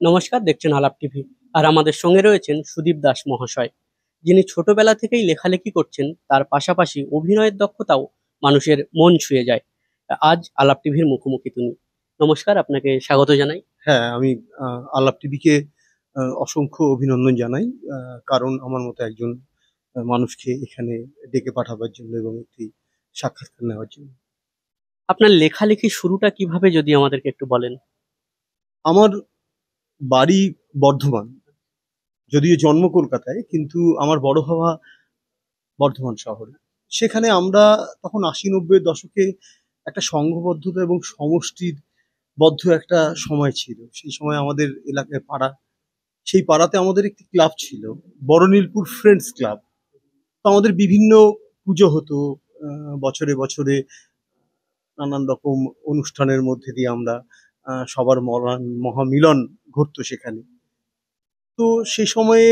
নমস্কার, দেখছেন আলাপ টিভি। আর আমাদের সঙ্গে রয়েছেন সুদীপ দাস মহাশয়, যিনি ছোটবেলা থেকেই লেখালেখি করছেন, তার পাশাপাশি অভিনয়ের দক্ষতাও মানুষের মন ছুঁয়ে যায়। আজ আলাপ টিভির মুখোমুখি তিনি। নমস্কার, আপনাকে স্বাগত জানাই। হ্যাঁ, আমি আলাপ টিভিকে অসংখ্য অভিনন্দন জানাই। কারণ আমার মতো একজন মানুষকে এখানে ডেকে পাঠাবার জন্য এবং একটি সাক্ষাৎকার নেওয়ার জন্য। আপনার লেখালেখির শুরুটা কিভাবে যদি আমাদেরকে একটু বলেন। আমার বাড়ি বর্ধমান, যদিও জন্ম কলকাতায়, কিন্তু আমার বড় হওয়া বর্ধমান শহরে। সেখানে আমরা তখন ৮০-৯০-এর দশকে একটা সংঘবদ্ধতা এবং সমষ্টির বদ্ধ একটা সময় ছিল। সেই সময় আমাদের এলাকায় পাড়া, সেই পাড়াতে আমাদের একটি ক্লাব ছিল, বড়নীলপুর ফ্রেন্ডস ক্লাব। তো আমাদের বিভিন্ন পুজো হতো, বছরে বছরে নানান রকম অনুষ্ঠানের মধ্যে দিয়ে আমরা সবার মহামিলন ঘটতো সেখানে। তো সে সময়ে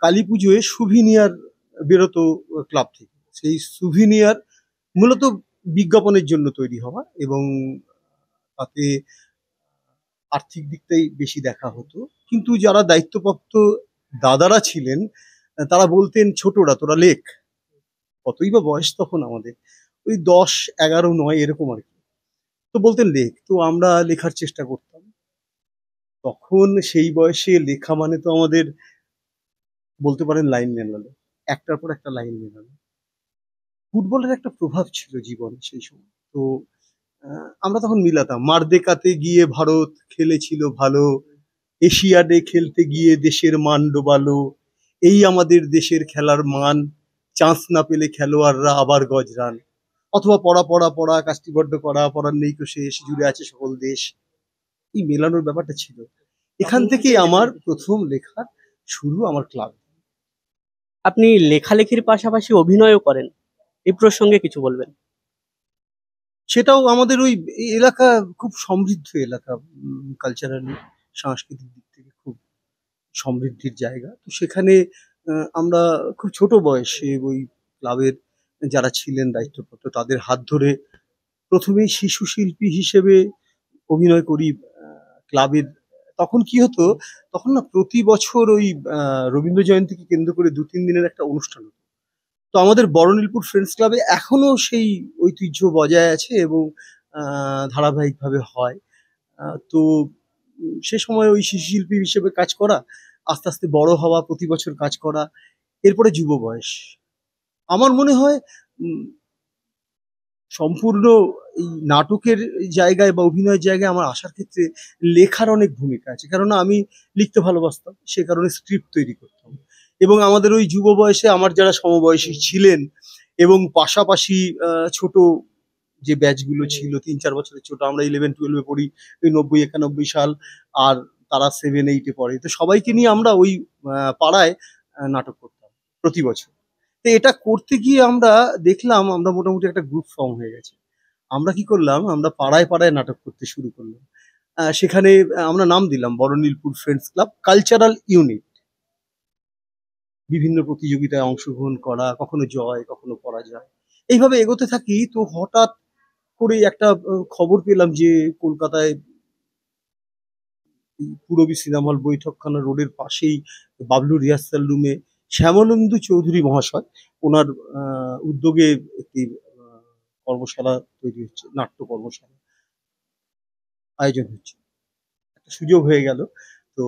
কালী পুজোয় সুভিনিয়ার বেরোতো ক্লাব থেকে। সেই সুভিনিয়ার মূলত বিজ্ঞাপনের জন্য তৈরি হওয়া, এবং তাতে আর্থিক দিকটাই বেশি দেখা হতো। কিন্তু যারা দায়িত্বপ্রাপ্ত দাদারা ছিলেন, তারা বলতেন, ছোটরা তোরা লেখ। কতই বা বয়স তখন আমাদের, ওই 10, 11, 9 এরকম আর কি। তো বলতেন লেখ, তো আমরা লেখার চেষ্টা করতাম। তখন সেই বয়সে লেখা মানে তো আমাদের, বলতে পারেন, লাইন মেলানো, একটার পর একটা লাইন মেলানো। ফুটবলের একটা প্রভাব ছিল জীবনে সেই সময়। তো আমরা তখন মিলাতাম। মারদেকাতে গিয়ে ভারত খেলেছিল ভালো, এশিয়াডে খেলতে গিয়ে দেশের মান ডোবালো, এই আমাদের দেশের খেলার মান, চান্স না পেলে খেলোয়াড়রা আবার গজরান। অথবা পড়া পড়া পড়া, কাজটি বড্ড করা, পড়ার নেই তো শেষ, জুড়ে আছে সকল দেশ। এই মেলানোর ব্যাপারটা ছিল। এখান থেকেই আমার প্রথম লেখার শুরু, আমার ক্লাব। আপনি লেখালেখির পাশাপাশি অভিনয়ও করেন, এই প্রসঙ্গে কিছু বলবেন। সেটাও আমাদের ওই এলাকা খুব সমৃদ্ধ এলাকা, কালচারালি, সাংস্কৃতিক দিক থেকে খুব সমৃদ্ধির জায়গা। তো সেখানে আমরা খুব ছোট বয়সে ওই ক্লাবের যারা ছিলেন দায়িত্বপ্রাপ্ত, তাদের হাত ধরে প্রথমেই শিশু শিল্পী হিসেবে অভিনয় করি ক্লাবের। তখন কি হতো, তখন না প্রতি বছর ওই রবীন্দ্র জয়ন্তীকে কেন্দ্র করে ২-৩ দিনের একটা অনুষ্ঠান হতো। তো আমাদের বড়নীলপুর ফ্রেন্ডস ক্লাবে এখনো সেই ঐতিহ্য বজায় আছে এবং ধারাবাহিকভাবে হয়। তো সে সময় ওই শিশু শিল্পী হিসেবে কাজ করা, আস্তে আস্তে বড় হওয়া, প্রতি বছর কাজ করা, এরপরে যুব বয়স। আমার মনে হয় সম্পূর্ণ এই নাটকের জায়গায় বা অভিনয়ের জায়গায় আমার আসার ক্ষেত্রে লেখার অনেক ভূমিকা আছে। কেননা আমি লিখতে ভালোবাসতাম, সে কারণে স্ক্রিপ্ট তৈরি করতাম। এবং আমাদের ওই যুব বয়সে আমার যারা সমবয়সী ছিলেন, এবং পাশাপাশি ছোট যে ব্যাচগুলো ছিল, ৩-৪ বছরের ছোট, আমরা 11-12-এ পড়ি, ওই ৯০-৯১ সাল, আর তারা 7-8-এ পড়ে। তো সবাইকে নিয়ে আমরা ওই পাড়ায় নাটক করতাম প্রতি বছর। তো এটা করতে গিয়ে আমরা দেখলাম আমরা মোটামুটি একটা গ্রুপ ফর্ম হয়ে গেছে। আমরা কি করলাম, আমরা পাড়ায় পাড়ায় নাটক করতে শুরু করলাম। সেখানে আমরা নাম দিলাম Baranilpur friends club cultural unit. বিভিন্ন প্রতিযোগিতায় অংশগ্রহণ করা, কখনো জয় কখনো পরাজয়, এইভাবে এগোতে থাকি। তো হঠাৎ করে একটা খবর পেলাম যে কলকাতায় পূরবী সিনেমা হল বৈঠকখানা রোডের পাশেই বাবলু রিহার্সাল রুমে শ্যামলেন্দু চৌধুরী মহাশয়, ওনার উদ্যোগে একটি কর্মশালা তৈরি হচ্ছে, নাট্য কর্মশালা আয়োজন হচ্ছে। একটা সুযোগ হয়ে গেল। তো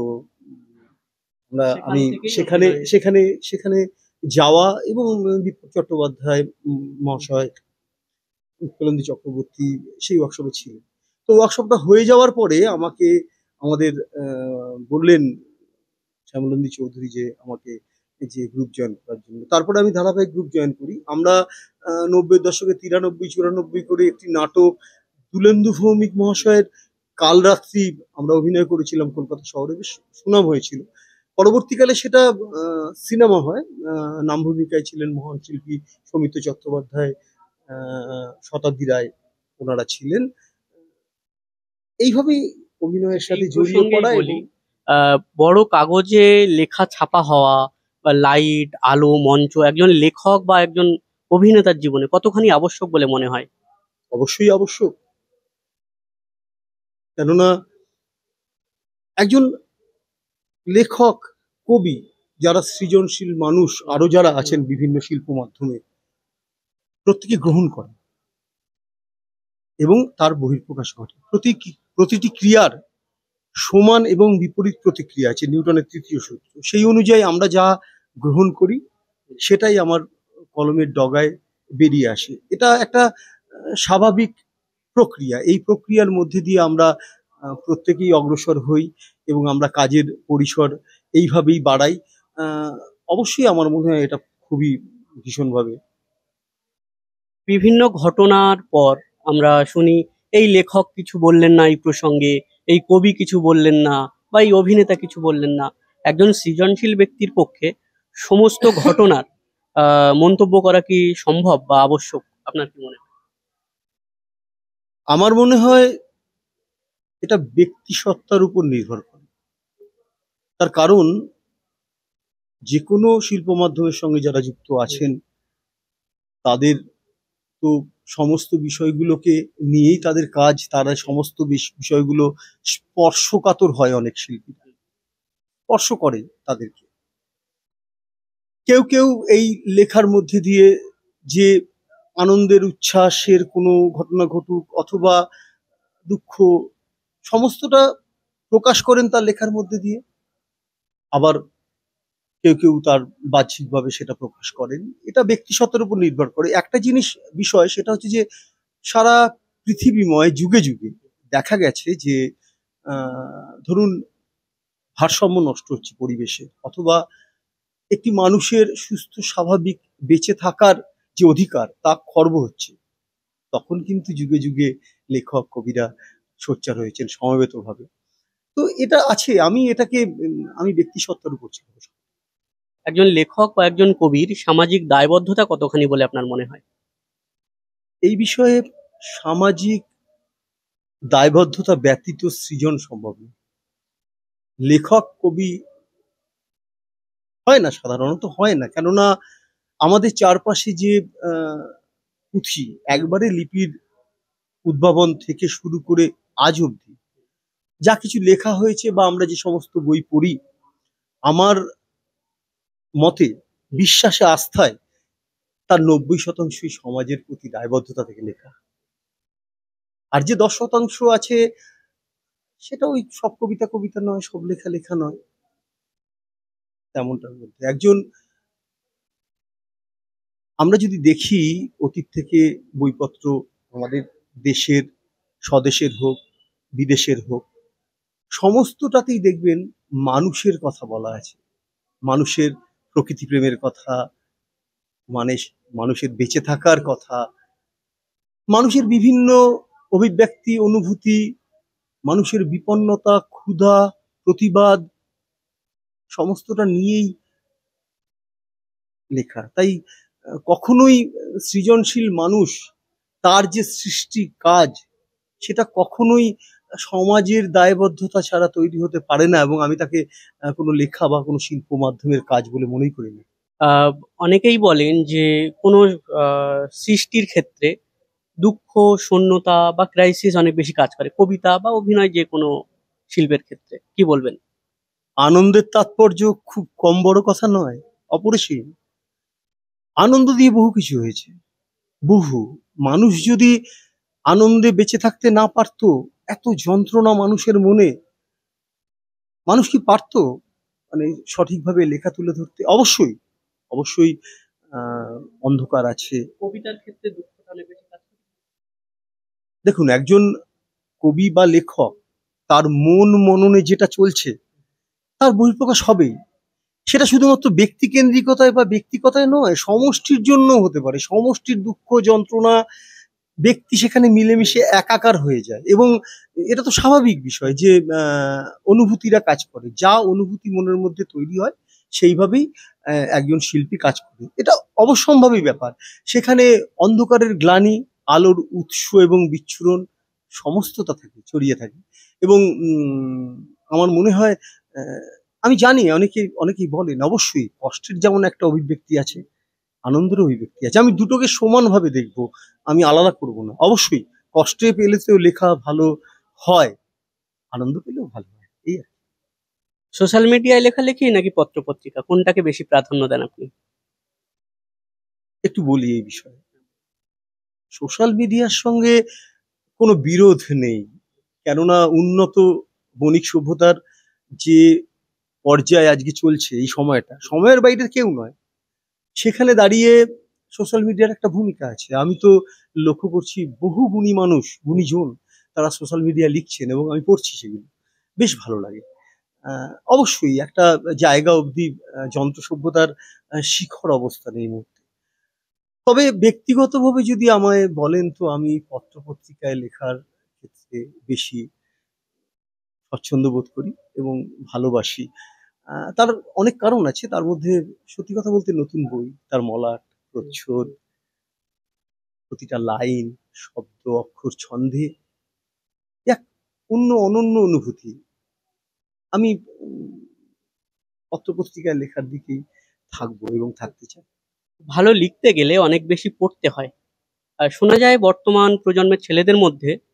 আমি সেখানে সেখানে সেখানে যাওয়া, এবং বিপ্লব চট্টোপাধ্যায় মহাশয়, উৎপলেন্দু চক্রবর্তী সেই ওয়ার্কশপে ছিলেন। তো ওয়ার্কশপটা হয়ে যাওয়ার পরে আমাকে আমাদের বললেন শ্যামলেন্দু চৌধুরী যে আমাকে যে গ্রুপ জয়েন করার জন্য। তারপরে আমি ধারাবাহিক গ্রুপ জয়েন করি। আমরা ৯০-এর দশকে ৯৩-৯৪ করে একটি নাটক দুলেন্দু ভৌমিক মহাশয়ের কালরাত্রি আমরা অভিনয় করেছিলাম কলকাতা শহরে, বেশ সুনাম হয়েছিল। পরবর্তীকালে সেটা সিনেমা হয়। নাম ভূমিকায় ছিলেন মহান শিল্পী সৌমিত্র চট্টোপাধ্যায়, শতাব্দী রায়, ওনারা ছিলেন। এইভাবেই অভিনয়ের এই সাথে জড়িয়ে প্রসঙ্গেই পড়া। এবং বলি, বড় কাগজে লেখা ছাপা হওয়া বা লাইট আলো মঞ্চ একজন লেখক বা একজন অভিনেতার জীবনে কতখানি আবশ্যক বলে মনে হয়। অবশ্যই আবশ্যক। কেননা একজন লেখক, কবি, যারা সৃজনশীল মানুষ, আরো যারা আছেন বিভিন্ন শিল্প মাধ্যমে, প্রত্যেকে গ্রহণ করে এবং তার বহিঃপ্রকাশ ঘটে। প্রতিটি ক্রিয়ার সমান এবং বিপরীত প্রতিক্রিয়া আছে, নিউটনের তৃতীয় সূত্র। সেই অনুযায়ী আমরা যা গ্রহণ করি সেটাই আমার কলমের ডগায় বেরিয়ে আসে। এটা একটা স্বাভাবিক প্রক্রিয়া। এই প্রক্রিয়ার মধ্যে দিয়ে আমরা প্রত্যেকেই অগ্রসর হই এবং আমরা কাজের পরিসর এইভাবেই বাড়াই। আহ, অবশ্যই আমার মনে হয় এটা খুবই ভীষণভাবে। বিভিন্ন ঘটনার পর আমরা শুনি এই লেখক কিছু বললেন না এই প্রসঙ্গে, এই কবি কিছু বললেন না, বা এই অভিনেতা কিছু বললেন না। একজন সৃজনশীল ব্যক্তির পক্ষে সমস্ত ঘটনার মন্তব্য করা কি সম্ভব বা আবশ্যক? আপনার কি মনে হয়? আমার মনে হয় এটা ব্যক্তি সত্তার উপর নির্ভর করে। তার কারণ যে কোনো শিল্প মাধ্যমের সঙ্গে যারা যুক্ত আছেন তাদের তো সমস্ত বিষয়গুলোকে নিয়েই তাদের কাজ, তারা সমস্ত বিষয়গুলো স্পর্শকাতর হয়। অনেক শিল্পী স্পর্শ করে তাদেরকে। কেউ কেউ এই লেখার মধ্যে দিয়ে যে আনন্দের উচ্ছ্বাসের কোনো ঘটনা ঘটুক অথবা দুঃখ, সমস্তটা প্রকাশ করেন তার লেখার মধ্যে দিয়ে। আবার কেউ কেউ তার বাহ্যিকভাবে সেটা প্রকাশ করেন। এটা ব্যক্তিসত্তার উপর নির্ভর করে। একটা বিষয় সেটা হচ্ছে যে সারা পৃথিবীময় যুগে যুগে দেখা গেছে যে ধরুন ভারসাম্য নষ্ট হচ্ছে পরিবেশে, অথবা একটি মানুষের সুস্থ স্বাভাবিক বেঁচে থাকার যে অধিকার তা খর্ব হচ্ছে, তখন কিন্তু যুগে যুগে লেখক কবিরা সোচ্চার হয়েছেন সমবেতভাবে। তো এটা আছে। আমি এটাকে আমি ব্যক্তিসত্তার উপর ছেড়ে দেব। একজন লেখক বা একজন কবির সামাজিক দায়বদ্ধতা কতখানি বলে আপনার মনে হয়? এই বিষয়ে সামাজিক দায়বদ্ধতা ব্যতীত সৃজন সম্ভব নয়। লেখক কবি হয় না, সাধারণত হয় না। কেননা আমাদের চারপাশে যে আহ, পুঁথি, একবারে লিপির উদ্ভাবন থেকে শুরু করে আজ অবধি যা কিছু লেখা হয়েছে বা আমরা যে সমস্ত বই পড়ি, আমার মতে, বিশ্বাসে, আস্থায় তার 90% সমাজের প্রতি দায়বদ্ধতা থেকে লেখা। আর যে 10% আছে সেটা ওই সব কবিতা কবিতা নয়, সব লেখা লেখা নয়, তেমনটার মধ্যে একজন। আমরা যদি দেখি অতীত থেকে বইপত্র, আমাদের দেশের, স্বদেশের হোক বিদেশের হোক, সমস্তটাতেই দেখবেন মানুষের কথা বলা আছে। মানুষের প্রকৃতি প্রেমের কথা, মানে মানুষের বেঁচে থাকার কথা, মানুষের বিভিন্ন অভিব্যক্তি, অনুভূতি, মানুষের বিপন্নতা, ক্ষুধা, প্রতিবাদ, সমস্তটা নিয়েই লেখা। তাই কখনোই সৃজনশীল মানুষ তার যে সৃষ্টি কাজ সেটা কখনোই সমাজের দায়বদ্ধতা ছাড়া তৈরি হতে পারে না, এবং আমি তাকে কোনো লেখা বা কোনো শিল্প মাধ্যমের কাজ বলে মনেই করি না। আহ, অনেকেই বলেন যে কোনো সৃষ্টির ক্ষেত্রে দুঃখ, শূন্যতা বা ক্রাইসিস অনেক বেশি কাজ করে, কবিতা বা অভিনয় যে কোনো শিল্পের ক্ষেত্রে। কি বলবেন? আনন্দের তাৎপর্য খুব কম বড় কথা নয়, অপরিসীম। আনন্দ দিয়ে বহু কিছু হয়েছে, বহু। মানুষ যদি আনন্দে বেঁচে থাকতে না পারতো, এত যন্ত্রণা মানুষের মনে, মানুষ কি পারতো মানে সঠিকভাবে লেখা তুলে ধরতে? অবশ্যই, অবশ্যই আহ অন্ধকার আছে। কবিতার ক্ষেত্রে দুঃখটা অনেক বেশি কাজ করে। দেখুন, একজন কবি বা লেখক তার মন মননে যেটা চলছে তার বহিঃপ্রকাশ হবেই। সেটা শুধুমাত্র ব্যক্তিকেন্দ্রিকতায় বা ব্যক্তিগতায় নয়, সমষ্টির জন্য হতে পারে। সমষ্টির দুঃখ যন্ত্রণা, ব্যক্তি সেখানে মিলেমিশে একাকার হয়ে যায়। এবং এটা তো স্বাভাবিক বিষয় যে অনুভূতিরা কাজ করে, যা অনুভূতি মনের মধ্যে তৈরি হয় সেইভাবেই একজন শিল্পী কাজ করে। এটা অবশ্যম্ভাবী ব্যাপার। সেখানে অন্ধকারের গ্লানি, আলোর উৎস এবং বিচ্ছুরণ সমস্তটা থাকে, ছড়িয়ে থাকে। এবং আমার মনে হয়, আহ, আমি জানি অনেকেই বলেন, অবশ্যই কষ্টের যেমন একটা অভিব্যক্তি আছে, আনন্দেরও অভিব্যক্তি আছে। আমি দুটোকে সমানভাবে দেখবো, আমি আলাদা করব না। অবশ্যই কষ্টে পেলে তো লেখা ভালো হয়, আনন্দ পেলেও ভালো হয়, এই আর কি। সোশ্যাল মিডিয়ায় লেখালেখি নাকি পত্র-পত্রিকা কোনটাকে বেশি প্রাধান্য দেন আপনি? একটু বলি এই বিষয়ে। সোশ্যাল মিডিয়ার সঙ্গে কোনো বিরোধ নেই। কেননা উন্নত বণিক সভ্যতার যে পর্যায়ে আজকে চলছে এই সময়টা, সময়ের বাইরে কেউ নয়। সেখানে দাঁড়িয়ে সোশ্যাল মিডিয়ার একটা ভূমিকা আছে। আমি তো লক্ষ্য করছি বহু গুণী মানুষ, গুণীজন তারা সোশ্যাল মিডিয়া লিখছেন এবং আমি পড়ছি সেগুলো। বেশ ভালো লাগে। অবশ্যই একটা জায়গা অবধি যন্ত্র সভ্যতার শিখর অবস্থানে এই মুহূর্তে। তবে ব্যক্তিগতভাবে যদি আমায় বলেন তো আমি পত্র-পত্রিকায় লেখার ক্ষেত্রে বেশি স্বচ্ছন্দ বোধ করি এবং ভালোবাসি। তার অনেক কারণ আছে। তার মধ্যে সত্যি কথা বলতে নতুন বই, তার মলাট, প্রচ্ছদ, প্রতিটা লাইন, শব্দ, অক্ষর, ছন্দে এক অনন্য অনুভূতি। আমি পত্র-পত্রিকায় লেখার দিকেই থাকবো এবং থাকতে চাই। ভালো লিখতে গেলে অনেক বেশি পড়তে হয়। শোনা যায় বর্তমান প্রজন্মের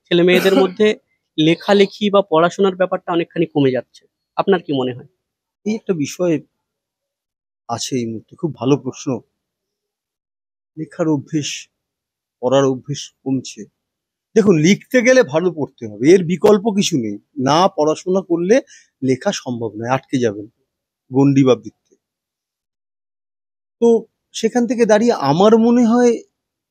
ছেলেমেয়েদের মধ্যে লেখালেখি বা পড়াশোনার ব্যাপারটা অনেকখানি কমে যাচ্ছে। আপনার কি মনে হয়? এই একটা বিষয় আছে এই মুহূর্তে। খুব ভালো প্রশ্ন। লেখার অভ্যেস, পড়ার অভ্যেস কমছে। দেখুন লিখতে গেলে ভালো পড়তে হবে। এর বিকল্প কিছু নেই। না পড়াশোনা করলে লেখা সম্ভব নয়। আটকে যাবেন গণ্ডি বা বৃত্তে। তো সেখান থেকে দাঁড়িয়ে আমার মনে হয়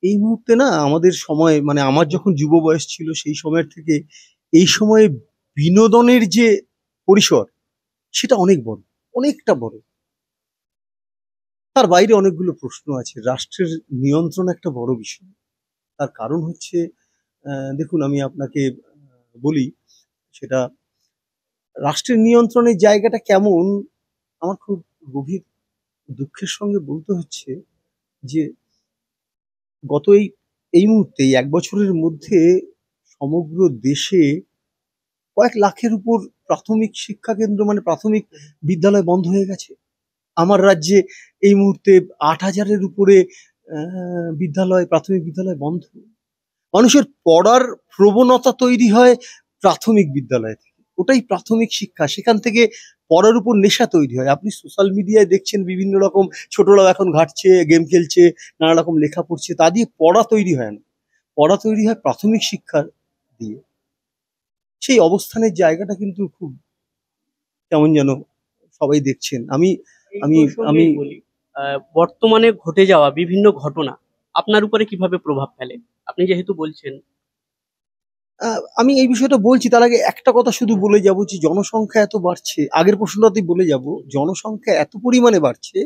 এই মুহূর্তে না আমাদের সময় মানে আমার যখন যুব বয়স ছিল সেই সময়ের থেকে এই সময়ে বিনোদনের যে পরিসর সেটা অনেক বড়, অনেকটা বড়। তার বাইরে অনেকগুলো প্রশ্ন আছে। রাষ্ট্রের নিয়ন্ত্রণ একটা বড় বিষয়। তার কারণ হচ্ছে দেখুন আমি আপনাকে বলি সেটা রাষ্ট্রের নিয়ন্ত্রণের জায়গাটা কেমন আমার খুব গভীর দুঃখের সঙ্গে বলতে হচ্ছে যে গত এই মুহূর্তে এই ১ বছরের মধ্যে সমগ্র দেশে কয়েক লাখের উপর প্রাথমিক শিক্ষা কেন্দ্র মানে প্রাথমিক বিদ্যালয় বন্ধ হয়ে গেছে। আমার রাজ্যে এই মুহূর্তে ৮,০০০ এর উপরে প্রাথমিক বিদ্যালয় বন্ধ। মানুষের পড়ার প্রবণতা তৈরি হয় প্রাথমিক বিদ্যালয় থেকে। ওটাই প্রাথমিক শিক্ষা। সেখান থেকে পড়ার উপর নেশা তৈরি হয়। আপনি সোশ্যাল মিডিয়ায় দেখছেন বিভিন্ন রকম ছোটরাও এখন ঘাঁটছে, গেম খেলছে, নানা রকম লেখা পড়ছে। তা দিয়ে পড়া তৈরি হয় না। পড়া তৈরি হয় প্রাথমিক শিক্ষা দিয়ে। সেই অবস্থানের জায়গাটা কিন্তু খুব কেমন যেন সবাই দেখছেন। আমি এই আমি আমি প্রসঙ্গেই বলি, বর্তমানে ঘটে যাওয়া বিভিন্ন ঘটনা আপনার উপরে কিভাবে প্রভাব ফেলে? আপনি যেহেতু বলছেন। আমি এই বিষয়টা বলছি তার আগে একটা কথা শুধু বলে যাবো যে জনসংখ্যা এত বাড়ছে। আগের প্রশ্নটাতেই বলে যাবো, জনসংখ্যা এত পরিমাণে বাড়ছে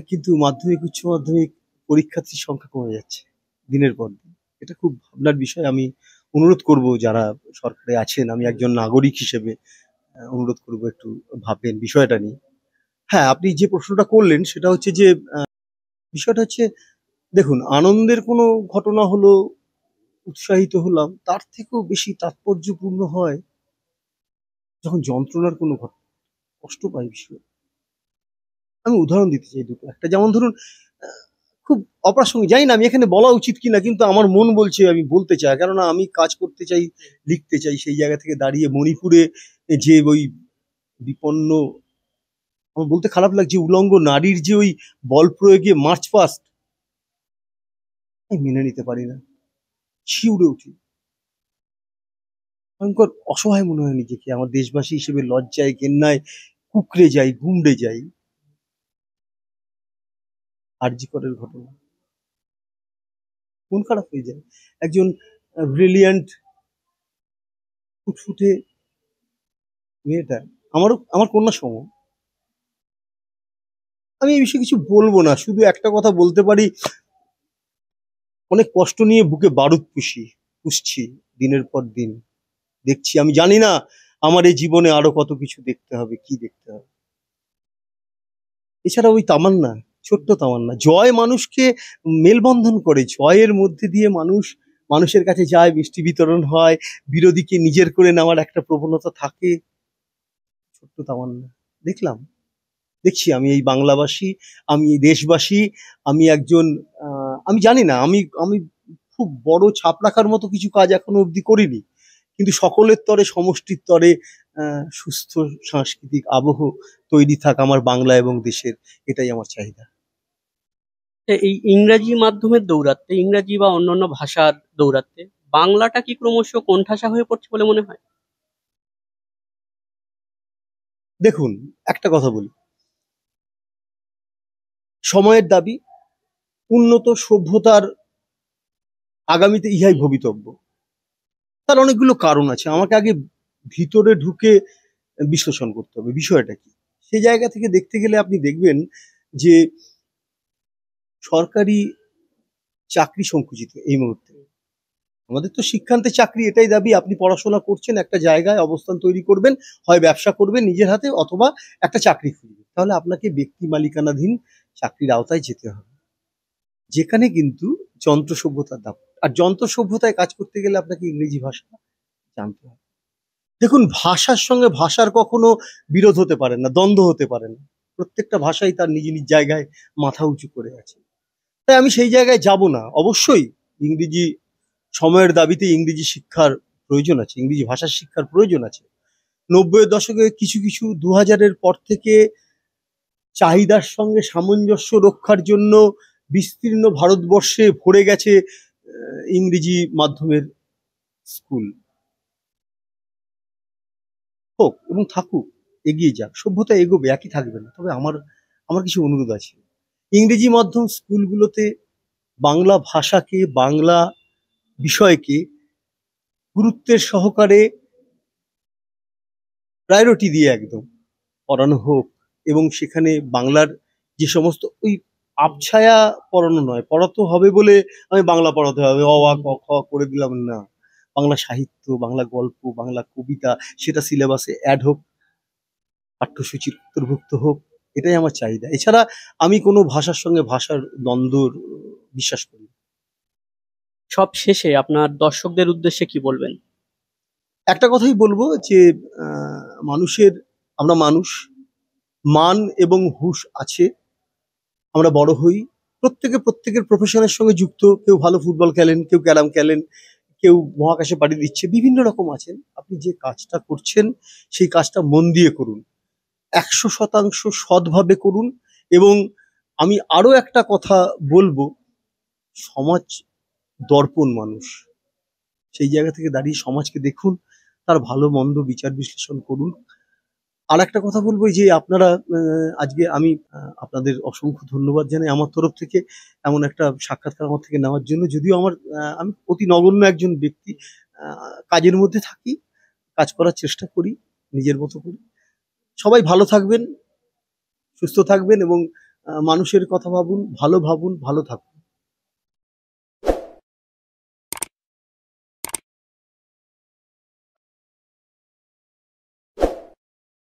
কিন্তু মাধ্যমিক, উচ্চ মাধ্যমিক পরীক্ষার্থীর সংখ্যা কমে যাচ্ছে দিনের পর দিন। এটা খুব ভাবনার বিষয়। আমি অনুরোধ করব যারা সরকারে আছেন, আমি একজন নাগরিক হিসেবে অনুরোধ করব একটু ভাববেন বিষয়টা নিয়ে। হ্যাঁ, আপনি যে প্রশ্নটা করলেন সেটা হচ্ছে যে বিষয়টা হচ্ছে দেখুন আনন্দের কোনো ঘটনা হলো, উৎসাহিত হলাম, তার থেকেও বেশি তাৎপর্যপূর্ণ হয় যখন যন্ত্রণার কোনো ঘটনা, কষ্ট পাই ভীষণ। আমি উদাহরণ দিতে চাই ২ টো। একটা যেমন ধরুন আ খুব অপ্রাসঙ্গিক জানি না আমি এখানে বলা উচিত কিনা কিন্তু আমার মন বলছে আমি বলতে চাই। কেননা আমি কাজ করতে চাই, লিখতে চাই সেই জায়গা থেকে দাঁড়িয়ে মণিপুরে যে ওই বিপন্ন আমার বলতে খারাপ লাগছে উলঙ্গ নারীর যে ওই বল প্রয়োগে মার্চ পাস্ট আমি মেনে নিতে পারি না। শিউরে উঠি। ভয়ংকর অসহায় মনে হয় নিজেকে। আমার দেশবাসী হিসেবে লজ্জায়, ঘেন্নায় কুঁকড়ে যাই, গুমড়ে যাই। আরজি করের ঘটনা। মন খারাপ হয়ে যায়। একজন ব্রিলিয়ান্ট ফুটফুটে মেয়েটা আমার কন্যা সম। আমি এই বিষয়ে কিছু বলবো না। শুধু একটা কথা বলতে পারি, অনেক কষ্ট নিয়ে বুকে বারুদ পুষছি দিনের পর দিন। দেখছি আমি জানি না আমার এই জীবনে আরো কত কিছু দেখতে হবে, কি দেখতে হবে। এছাড়া ওই তামান্না, ছোট্ট তামান্না। জয় মানুষকে মেলবন্ধন করে। জয়ের মধ্যে দিয়ে মানুষের কাছে যায়, মিষ্টি বিতরণ হয়, বিরোধীকে নিজের করে নেওয়ার একটা প্রবণতা থাকে। ছোট্ট তামান্না। দেখলাম, দেখছি আমি এই বাংলাভাষী, আমি এই দেশবাসী, আমি একজন আমি জানি না আমি আমি খুব বড় ছাপ রাখার মতো কিছু কাজ এখনো অবধি করিনি। কিন্তু সকলের তরে সমষ্টির তরে সুস্থ সাংস্কৃতিক আবহ তৈরি থাক আমার বাংলা এবং দেশের, এটাই আমার চাহিদা। এই ইংরাজি মাধ্যমের দৌরাত্ম্যে, ইংরাজি বা অন্যান্য ভাষার দৌরাত্ম্যে বাংলাটা কি ক্রমশ কোণঠাসা হয়ে পড়ছে বলে মনে হয়? দেখুন, একটা কথা বলি, সময়ের দাবি, উন্নত সভ্যতার আগামীতে ইহাই ভবিতব্য। তার অনেকগুলো কারণ আছে, আমাকে আগে ভিতরে ঢুকে বিশ্লেষণ করতে হবে বিষয়টা কি। সেই জায়গা থেকে দেখতে গেলে আপনি দেখবেন যে সরকারি চাকরি সংকুচিত এই মুহূর্তে। আমাদের তো শিক্ষান্তে চাকরি, এটাই দাবি, আপনি পড়াশোনা করছেন, একটা জায়গায় অবস্থান তৈরি করবেন, হয় ব্যবসা করবেন নিজের হাতে অথবা একটা চাকরি খুঁজবেন, তাহলে আপনাকে ব্যক্তি মালিকানাধীন চাকরির আওতায় যেতে হবে, যেখানে কিন্তু যন্ত্র সভ্যতার দাম। আর যন্ত্র সভ্যতায় কাজ করতে গেলে আপনাকে ইংরেজি ভাষা জানতে হবে। দেখুন, ভাষার সঙ্গে ভাষার কখনো বিরোধ হতে পারে না, দ্বন্দ্ব হতে পারে না। প্রত্যেকটা ভাষাই তার নিজ নিজ জায়গায় মাথা উঁচু করে আছে। তাই আমি সেই জায়গায় যাব না। অবশ্যই ইংরেজি, সময়ের দাবিতে ইংরেজি শিক্ষার প্রয়োজন আছে, ইংরেজি ভাষার শিক্ষার প্রয়োজন আছে। ৯০-এর দশকে কিছু কিছু, ২০০০-এর পর থেকে চাহিদার সঙ্গে সামঞ্জস্য রক্ষার জন্য বিস্তীর্ণ ভারতবর্ষে ভরে গেছে ইংরেজি মাধ্যমের স্কুল। হোক এবং থাকুক, এগিয়ে যাক, সভ্যতা এগোবে, একই থাকবে না। তবে আমার আমার কিছু অনুরোধ আছে। ইংরেজি মাধ্যম স্কুলগুলোতে বাংলা ভাষাকে, বাংলা বিষয়কে গুরুত্বের সহকারে প্রায়োরিটি দিয়ে একদম পড়ানো হোক, এবং সেখানে বাংলার যে সমস্ত ওই আবছায়া পড়ানো নয়, পড়াতে হবে বলে আমি বাংলা পড়াতে হবে, অ আ ক খ করে দিলাম না। বাংলা সাহিত্য, বাংলা গল্প, বাংলা কবিতা, সেটা সিলেবাসে অ্যাড হোক, পাঠ্যসূচির অন্তর্ভুক্ত হোক, এটাই আমার চাহিদা। এছাড়া আমি কোনো ভাষার সঙ্গে ভাষার দ্বন্দ্বর বিশ্বাস করি না। সব শেষে আপনার দর্শকদের উদ্দেশ্যে কি বলবেন? একটা কথাই বলবো যে মানুষের, আমরা মানুষ, মান এবং হুঁশ আছে, আমরা বড় হই, প্রত্যেকে প্রত্যেকের প্রফেশনের সঙ্গে যুক্ত। কেউ ভালো ফুটবল খেলেন, কেউ ক্যারাম খেলেন, কেউ মহাকাশে পাড়ি দিচ্ছে, বিভিন্ন রকম আছেন। আপনি যে কাজটা করছেন সেই কাজটা মন দিয়ে করুন, ১০০% সৎভাবে করুন। এবং আমি আরো একটা কথা বলবো, সমাজ দর্পণ মানুষ, সেই জায়গা থেকে দাঁড়িয়ে সমাজকে দেখুন, তার ভালো মন্দ বিচার বিশ্লেষণ করুন। আর একটা কথা বলবো যে আপনারা, আজকে আমি আপনাদের অসংখ্য ধন্যবাদ জানাই আমার তরফ থেকে এমন একটা সাক্ষাৎকার আমার থেকে নেওয়ার জন্য। যদিও আমি অতি নগণ্য একজন ব্যক্তি, কাজের মধ্যে থাকি, কাজ করার চেষ্টা করি নিজের মতো করে। সবাই ভালো থাকবেন, সুস্থ থাকবেন এবং মানুষের কথা ভাবুন, ভালো থাকুন।